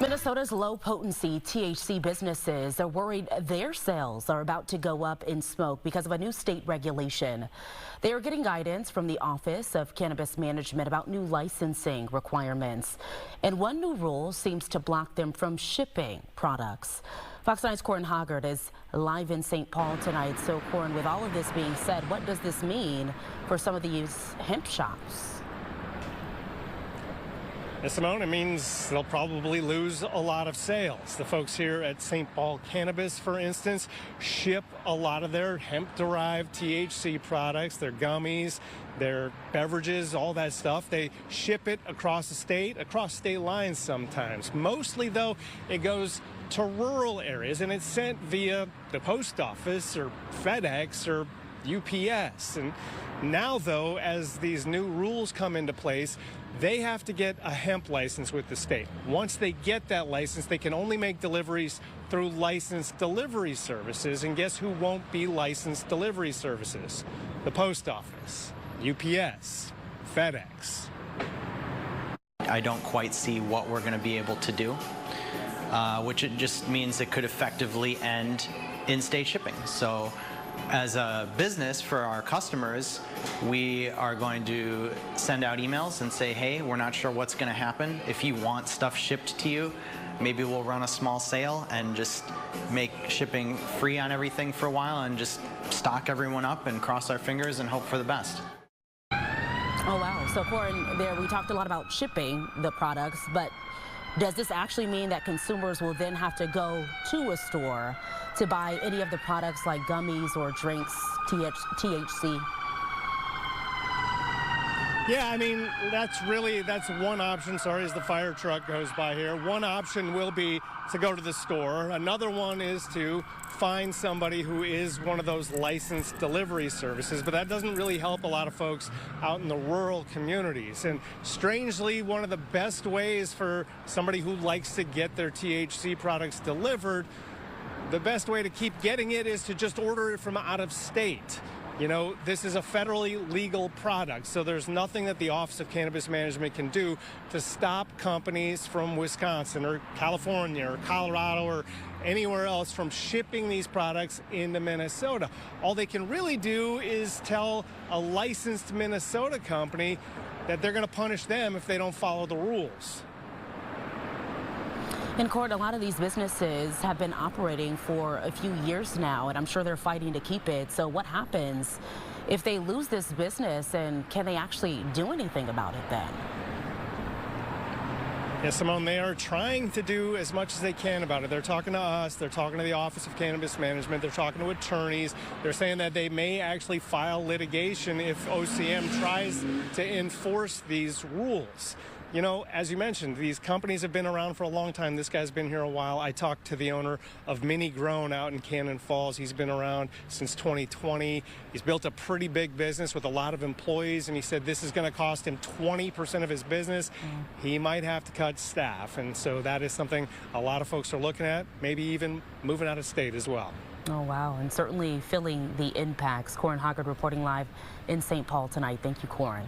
Minnesota's low-potency THC businesses are worried their sales are about to go up in smoke because of a new state regulation. They are getting guidance from the Office of Cannabis Management about new licensing requirements. And one new rule seems to block them from shipping products. Fox 9's Corin Hoggard is live in St. Paul tonight. So, Corin, with all of this being said, what does this mean for some of these hemp shops? Simone, it means they'll probably lose a lot of sales. The folks here at St. Paul Cannabis, for instance, ship a lot of their hemp-derived THC products, their gummies, their beverages, all that stuff. They ship it across the state, across state lines sometimes. Mostly, though, it goes to rural areas, and it's sent via the post office or FedEx or UPS. And now, though, as these new rules come into place, they have to get a hemp license with the state. Once they get that license, they can only make deliveries through licensed delivery services. And guess who won't be licensed delivery services? The post office, UPS, FedEx. I don't quite see what we're going to be able to do, which it just means it could effectively end in-state shipping. So as a business, for our customers, we are going to send out emails and say, hey, we're not sure what's going to happen. If you want stuff shipped to you, maybe we'll run a small sale and just make shipping free on everything for a while and just stock everyone up and cross our fingers and hope for the best. Oh, wow. So, Corin, there we talked a lot about shipping the products, but does this actually mean that consumers will then have to go to a store to buy any of the products like gummies or drinks, THC? Yeah, I mean, that's one option. Sorry, as the fire truck goes by here. One option will be to go to the store. Another one is to find somebody who is one of those licensed delivery services, but that doesn't really help a lot of folks out in the rural communities. And strangely, one of the best ways for somebody who likes to get their THC products delivered, the best way to keep getting it is to just order it from out of state. You know, this is a federally legal product, so there's nothing that the Office of Cannabis Management can do to stop companies from Wisconsin or California or Colorado or anywhere else from shipping these products into Minnesota. All they can really do is tell a licensed Minnesota company that they're going to punish them if they don't follow the rules. In court, a lot of these businesses have been operating for a few years now, and I'm sure they're fighting to keep it. So what happens if they lose this business, and can they actually do anything about it then? Yes, Simone, they are trying to do as much as they can about it. They're talking to us. They're talking to the Office of Cannabis Management. They're talking to attorneys. They're saying that they may actually file litigation if OCM tries to enforce these rules. You know, as you mentioned, these companies have been around for a long time. This guy's been here a while. I talked to the owner of Mini Grown out in Cannon Falls. He's been around since 2020. He's built a pretty big business with a lot of employees, and he said this is going to cost him 20% of his business. He might have to cut staff, and so that is something a lot of folks are looking at, maybe even moving out of state as well. Oh, wow, and certainly feeling the impacts. Corin Hoggard reporting live in St. Paul tonight. Thank you, Corin.